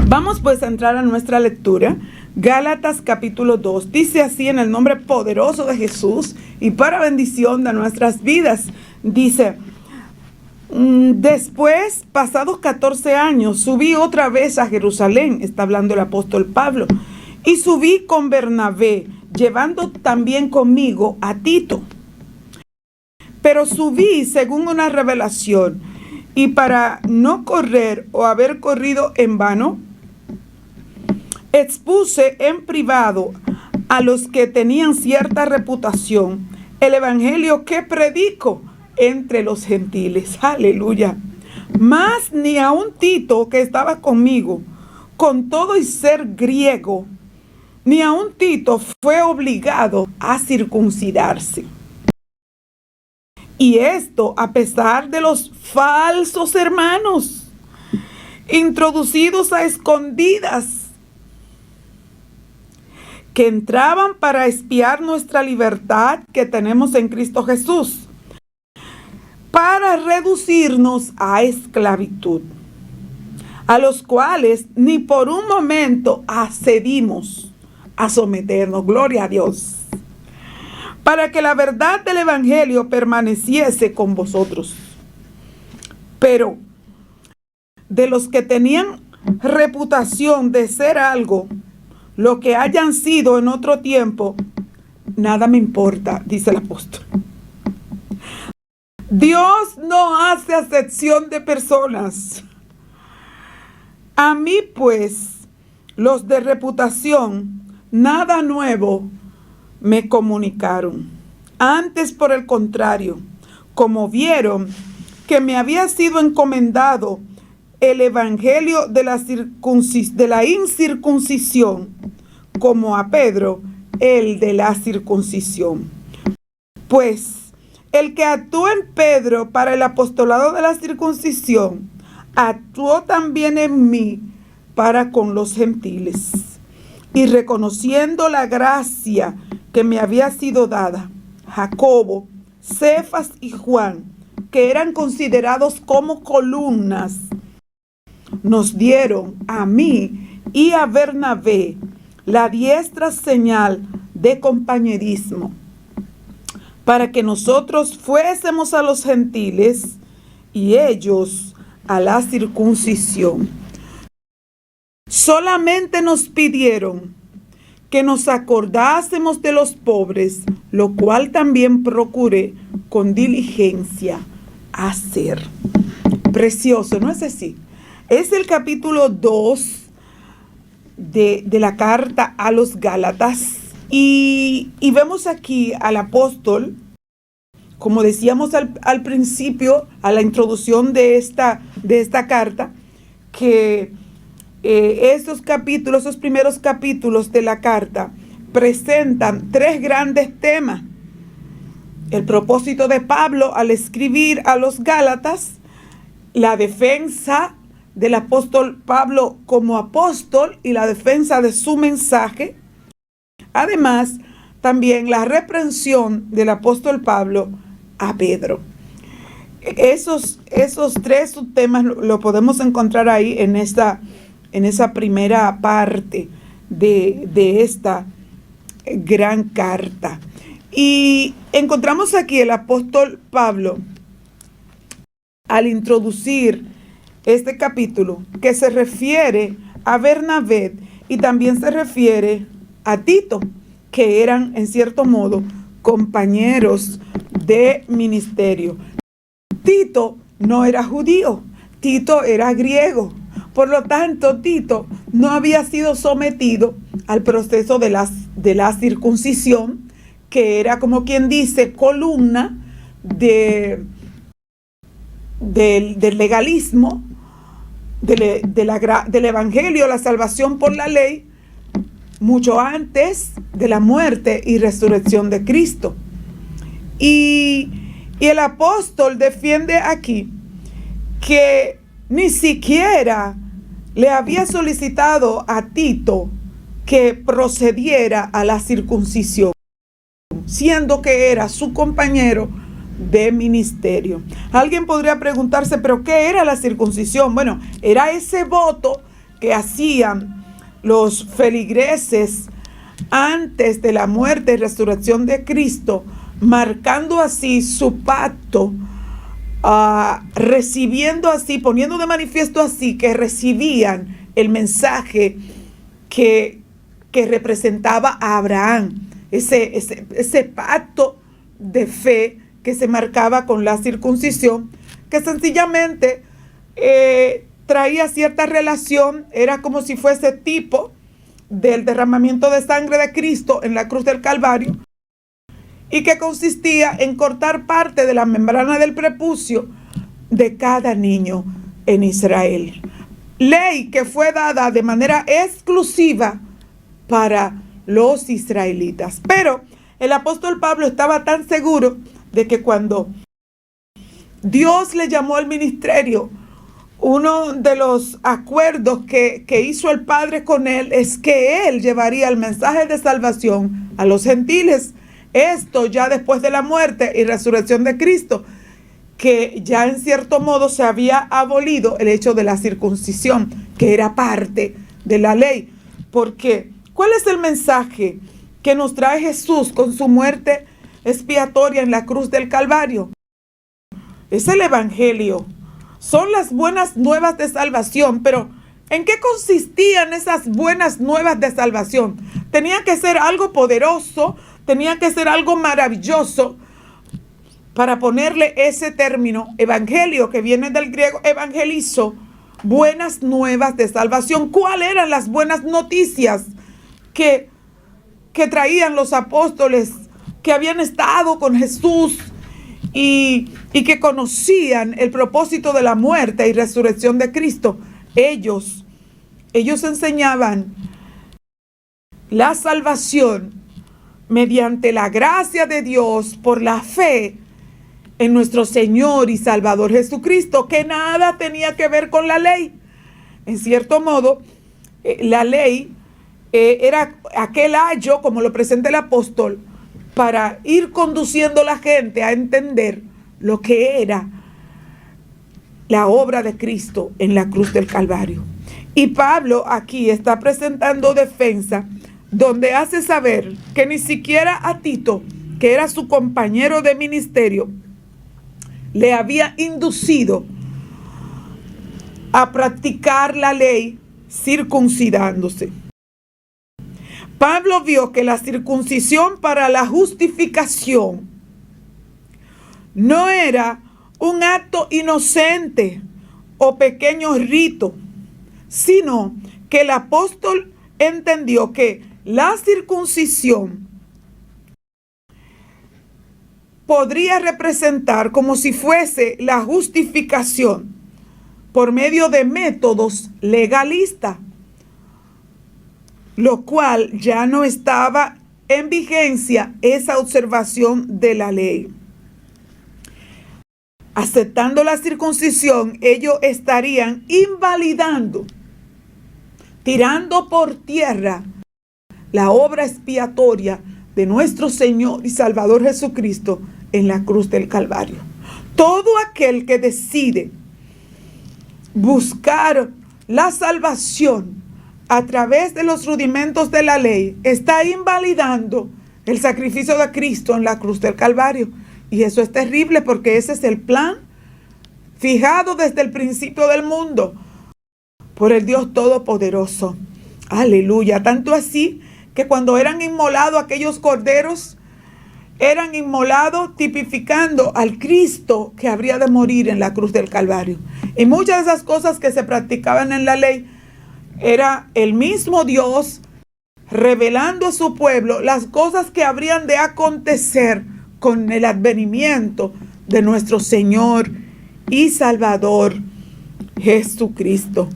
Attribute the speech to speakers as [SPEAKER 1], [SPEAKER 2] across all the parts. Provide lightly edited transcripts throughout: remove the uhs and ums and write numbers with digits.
[SPEAKER 1] Vamos pues a entrar a nuestra lectura. Gálatas capítulo 2. Dice así en el nombre poderoso de Jesús y para bendición de nuestras vidas. Dice: después, pasados 14 años, subí otra vez a Jerusalén, está hablando el apóstol Pablo, y subí con Bernabé, llevando también conmigo a Tito. Pero subí según una revelación, y para no correr o haber corrido en vano, expuse en privado a los que tenían cierta reputación el evangelio que predico entre los gentiles. Aleluya. Mas ni aun Tito, que estaba conmigo, con todo y ser griego, ni aun Tito fue obligado a circuncidarse. Y esto a pesar de los falsos hermanos, introducidos a escondidas, que entraban para espiar nuestra libertad que tenemos en Cristo Jesús, para reducirnos a esclavitud, a los cuales ni por un momento accedimos a someternos. Gloria a Dios. Para que la verdad del evangelio permaneciese con vosotros. Pero de los que tenían reputación de ser algo, lo que hayan sido en otro tiempo, nada me importa, dice el apóstol. Dios no hace acepción de personas. A mí, pues, los de reputación, nada nuevo me comunicaron. Antes, por el contrario, como vieron que me había sido encomendado el evangelio de la incircuncisión, como a Pedro, el de la circuncisión. Pues el que actuó en Pedro para el apostolado de la circuncisión, actuó también en mí para con los gentiles. Y reconociendo la gracia que me había sido dada, Jacobo, Cefas y Juan, que eran considerados como columnas, nos dieron a mí y a Bernabé la diestra señal de compañerismo, para que nosotros fuésemos a los gentiles y ellos a la circuncisión. Solamente nos pidieron que nos acordásemos de los pobres, lo cual también procuré con diligencia hacer. Precioso, ¿no es así? Es el capítulo 2 de la carta a los Gálatas y vemos aquí al apóstol, como decíamos al principio, a la introducción de esta carta, que esos primeros capítulos de la carta presentan tres grandes temas. El propósito de Pablo al escribir a los Gálatas, la defensa del apóstol Pablo como apóstol y la defensa de su mensaje. Además, también la reprensión del apóstol Pablo a Pedro. Esos tres subtemas lo podemos encontrar ahí en esa primera parte de esta gran carta. Y encontramos aquí el apóstol Pablo al introducir este capítulo, que se refiere a Bernabé y también se refiere a Tito, que eran en cierto modo compañeros de ministerio. Tito no era judío, Tito era griego. Por lo tanto, Tito no había sido sometido al proceso de la circuncisión, que era, como quien dice, columna del legalismo, del evangelio, la salvación por la ley, mucho antes de la muerte y resurrección de Cristo. Y el apóstol defiende aquí que ni siquiera le había solicitado a Tito que procediera a la circuncisión, siendo que era su compañero de ministerio. Alguien podría preguntarse, ¿pero qué era la circuncisión? Bueno, era ese voto que hacían los feligreses antes de la muerte y resurrección de Cristo, marcando así su pacto, recibiendo así, poniendo de manifiesto así que recibían el mensaje que representaba a Abraham, ese pacto de fe que se marcaba con la circuncisión, que sencillamente traía cierta relación, era como si fuese tipo del derramamiento de sangre de Cristo en la cruz del Calvario, y que consistía en cortar parte de la membrana del prepucio de cada niño en Israel. Ley que fue dada de manera exclusiva para los israelitas. Pero el apóstol Pablo estaba tan seguro de que cuando Dios le llamó al ministerio, uno de los acuerdos que hizo el Padre con él es que él llevaría el mensaje de salvación a los gentiles. Esto ya después de la muerte y resurrección de Cristo, que ya en cierto modo se había abolido el hecho de la circuncisión, que era parte de la ley. Porque, ¿cuál es el mensaje que nos trae Jesús con su muerte expiatoria en la cruz del Calvario? Es el Evangelio. Son las buenas nuevas de salvación, pero ¿en qué consistían esas buenas nuevas de salvación? Tenía que ser algo poderoso, tenía que ser algo maravilloso, para ponerle ese término, evangelio, que viene del griego evangelizo, buenas nuevas de salvación. ¿Cuáles eran las buenas noticias que traían los apóstoles que habían estado con Jesús y que conocían el propósito de la muerte y resurrección de Cristo? Ellos enseñaban la salvación mediante la gracia de Dios por la fe en nuestro Señor y Salvador Jesucristo, que nada tenía que ver con la ley. En cierto modo, la ley era aquel ayo, como lo presenta el apóstol, para ir conduciendo a la gente a entender lo que era la obra de Cristo en la cruz del Calvario. Y Pablo aquí está presentando defensa, donde hace saber que ni siquiera a Tito, que era su compañero de ministerio, le había inducido a practicar la ley circuncidándose. Pablo vio que la circuncisión para la justificación no era un acto inocente o pequeño rito, sino que el apóstol entendió que la circuncisión podría representar como si fuese la justificación por medio de métodos legalistas, lo cual ya no estaba en vigencia esa observación de la ley. Aceptando la circuncisión, ellos estarían invalidando, tirando por tierra la obra expiatoria de nuestro Señor y Salvador Jesucristo en la cruz del Calvario. Todo aquel que decide buscar la salvación a través de los rudimentos de la ley está invalidando el sacrificio de Cristo en la cruz del Calvario. Y eso es terrible, porque ese es el plan fijado desde el principio del mundo por el Dios Todopoderoso. Aleluya. Tanto así que cuando eran inmolados aquellos corderos, eran inmolados tipificando al Cristo que habría de morir en la cruz del Calvario. Y muchas de esas cosas que se practicaban en la ley, era el mismo Dios revelando a su pueblo las cosas que habrían de acontecer con el advenimiento de nuestro Señor y Salvador Jesucristo.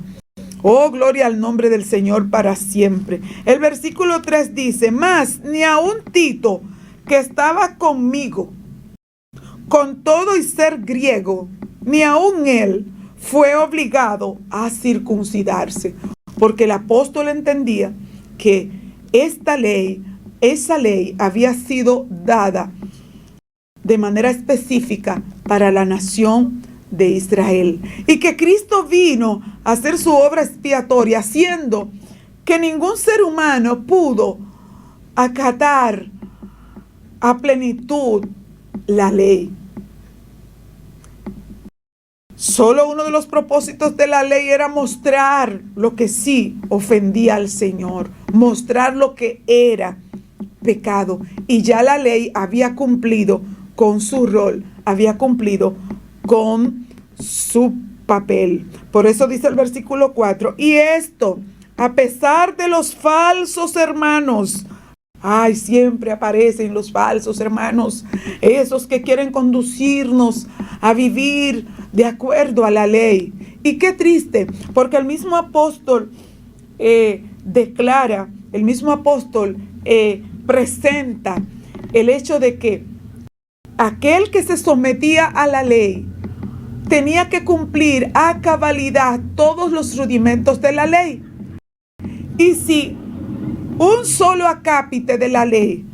[SPEAKER 1] Oh, gloria al nombre del Señor para siempre. El versículo 3 dice: mas ni aun Tito, que estaba conmigo, con todo y ser griego, ni aun él fue obligado a circuncidarse. Porque el apóstol entendía que esa ley había sido dada de manera específica para la nación de Israel. Y que Cristo vino a hacer su obra expiatoria, haciendo que ningún ser humano pudo acatar a plenitud la ley. Solo uno de los propósitos de la ley era mostrar lo que sí ofendía al Señor, mostrar lo que era pecado. Y ya la ley había cumplido con su rol, había cumplido con su papel. Por eso dice el versículo 4, y esto, a pesar de los falsos hermanos. Ay, siempre aparecen los falsos hermanos, esos que quieren conducirnos a vivir de acuerdo a la ley. Y qué triste, porque el mismo apóstol declara, el mismo apóstol presenta el hecho de que aquel que se sometía a la ley tenía que cumplir a cabalidad todos los rudimentos de la ley. Y si un solo acápite de la ley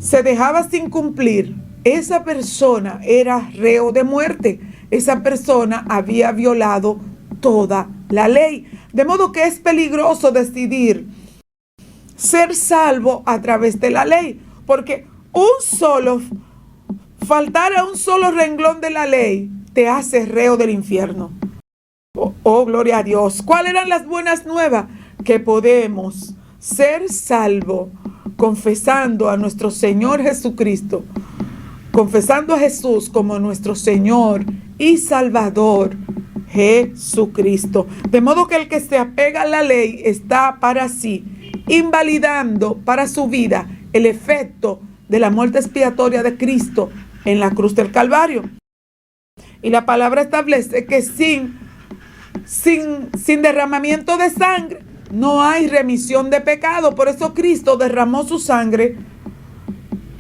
[SPEAKER 1] se dejaba sin cumplir, esa persona era reo de muerte. Esa persona había violado toda la ley. De modo que es peligroso decidir ser salvo a través de la ley, porque faltar a un solo renglón de la ley te hace reo del infierno. Oh, gloria a Dios. ¿Cuáles eran las buenas nuevas? Que podemos ser salvos confesando a nuestro Señor Jesucristo, confesando a Jesús como nuestro Señor y Salvador Jesucristo. De modo que el que se apega a la ley está para sí, invalidando para su vida el efecto de la muerte expiatoria de Cristo en la cruz del Calvario. Y la palabra establece que sin derramamiento de sangre no hay remisión de pecado. Por eso Cristo derramó su sangre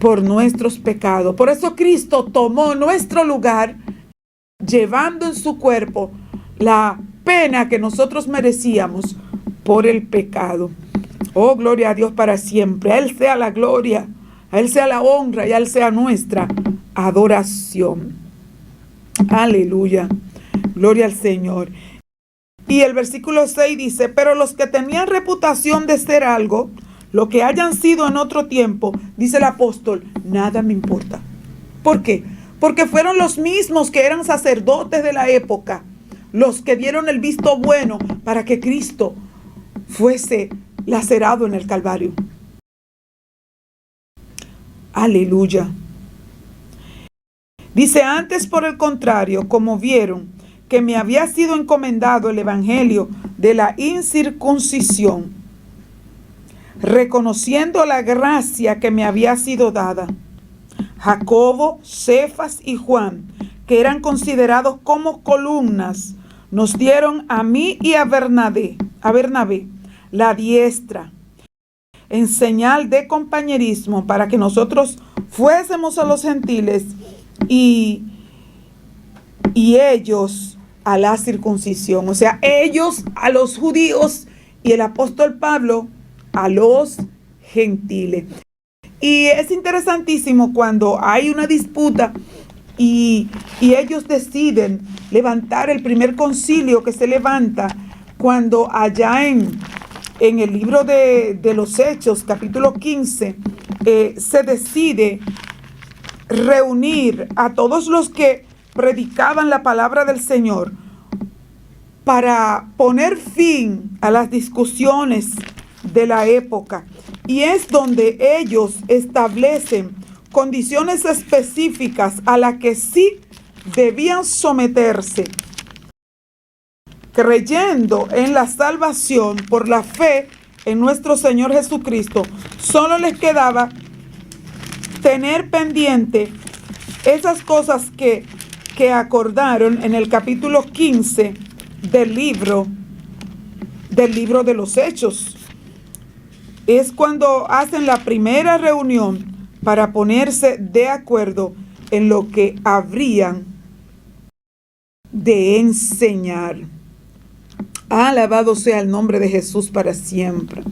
[SPEAKER 1] por nuestros pecados. Por eso Cristo tomó nuestro lugar, llevando en su cuerpo la pena que nosotros merecíamos por el pecado. Oh, gloria a Dios para siempre. A Él sea la gloria, a Él sea la honra y a Él sea nuestra adoración. Aleluya. Gloria al Señor. Y el versículo 6 dice, pero los que tenían reputación de ser algo, lo que hayan sido en otro tiempo, dice el apóstol, nada me importa. ¿Por qué? Porque fueron los mismos que eran sacerdotes de la época, los que dieron el visto bueno para que Cristo fuese lacerado en el Calvario. Aleluya. Dice, antes por el contrario, como vieron que me había sido encomendado el evangelio de la incircuncisión, reconociendo la gracia que me había sido dada, Jacobo, Cefas y Juan, que eran considerados como columnas, nos dieron a mí y a Bernabé la diestra, en señal de compañerismo, para que nosotros fuésemos a los gentiles y ellos a la circuncisión. O sea, ellos a los judíos y el apóstol Pablo a los gentiles. Y es interesantísimo cuando hay una disputa y ellos deciden levantar el primer concilio que se levanta cuando allá en el libro de los Hechos, capítulo 15, se decide reunir a todos los que predicaban la palabra del Señor para poner fin a las discusiones de la época. Y es donde ellos establecen condiciones específicas a las que sí debían someterse, creyendo en la salvación por la fe en nuestro Señor Jesucristo. Solo les quedaba tener pendiente esas cosas que acordaron en el capítulo 15 del libro de los Hechos. Es cuando hacen la primera reunión para ponerse de acuerdo en lo que habrían de enseñar. Alabado sea el nombre de Jesús para siempre.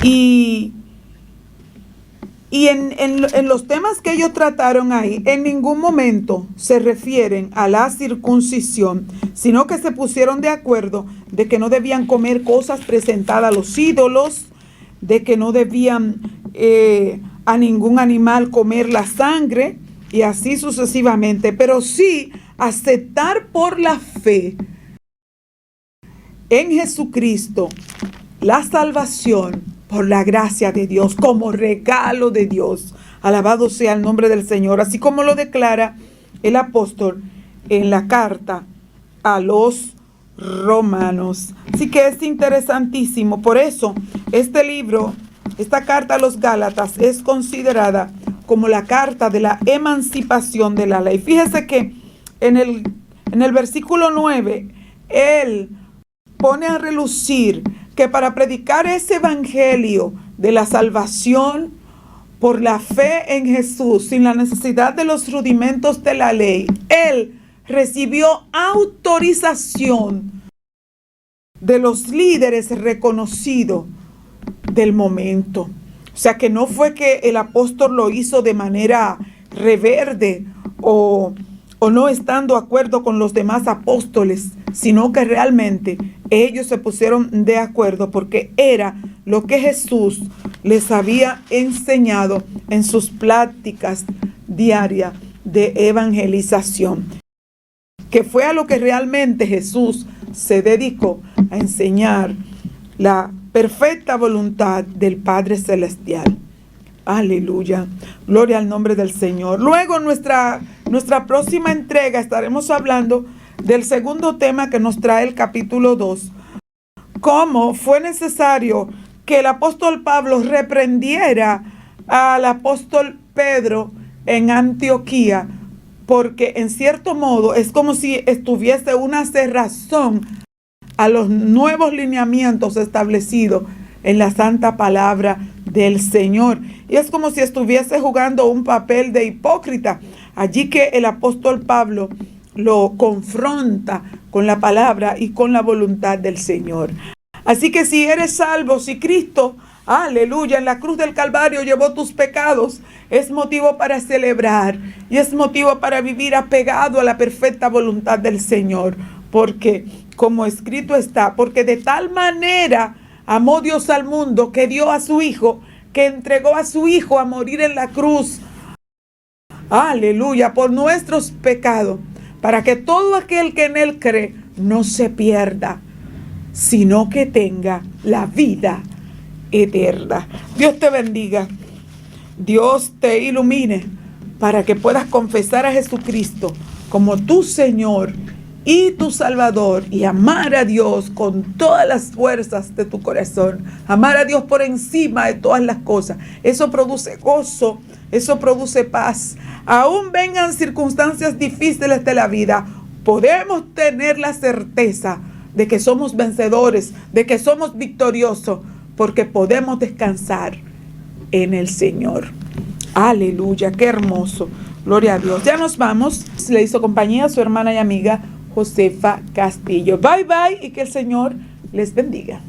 [SPEAKER 1] Y Y en los temas que ellos trataron ahí, en ningún momento se refieren a la circuncisión, sino que se pusieron de acuerdo de que no debían comer cosas presentadas a los ídolos, de que no debían a ningún animal comer la sangre, y así sucesivamente, pero sí aceptar por la fe en Jesucristo la salvación por la gracia de Dios, como regalo de Dios. Alabado sea el nombre del Señor, así como lo declara el apóstol en la carta a los romanos. Así que es interesantísimo. Por eso, este libro, esta carta a los Gálatas, es considerada como la carta de la emancipación de la ley. Fíjese que en el versículo 9, él pone a relucir que para predicar ese evangelio de la salvación por la fe en Jesús, sin la necesidad de los rudimentos de la ley, él recibió autorización de los líderes reconocidos del momento. O sea, que no fue que el apóstol lo hizo de manera reverde o no estando de acuerdo con los demás apóstoles, sino que realmente ellos se pusieron de acuerdo porque era lo que Jesús les había enseñado en sus pláticas diarias de evangelización, que fue a lo que realmente Jesús se dedicó a enseñar la perfecta voluntad del Padre Celestial. Aleluya, gloria al nombre del Señor. Luego nuestra próxima entrega estaremos hablando del segundo tema que nos trae el capítulo 2. Cómo fue necesario que el apóstol Pablo reprendiera al apóstol Pedro en Antioquía, porque en cierto modo es como si estuviese una cerrazón a los nuevos lineamientos establecidos en la santa palabra del Señor. Y es como si estuviese jugando un papel de hipócrita. Allí que el apóstol Pablo lo confronta con la palabra y con la voluntad del Señor. Así que si eres salvo, si Cristo, aleluya, en la cruz del Calvario llevó tus pecados, es motivo para celebrar y es motivo para vivir apegado a la perfecta voluntad del Señor. Porque, como escrito está, porque de tal manera amó Dios al mundo que dio a su Hijo, que entregó a su Hijo a morir en la cruz. Aleluya, por nuestros pecados, para que todo aquel que en Él cree no se pierda, sino que tenga la vida eterna. Dios te bendiga. Dios te ilumine para que puedas confesar a Jesucristo como tu Señor y tu Salvador, y amar a Dios con todas las fuerzas de tu corazón. Amar a Dios por encima de todas las cosas. Eso produce gozo, eso produce paz. Aún vengan circunstancias difíciles de la vida, podemos tener la certeza de que somos vencedores, de que somos victoriosos, porque podemos descansar en el Señor. Aleluya, qué hermoso. Gloria a Dios. Ya nos vamos. Le hizo compañía a su hermana y amiga Josefa Castillo. Bye bye y que el Señor les bendiga.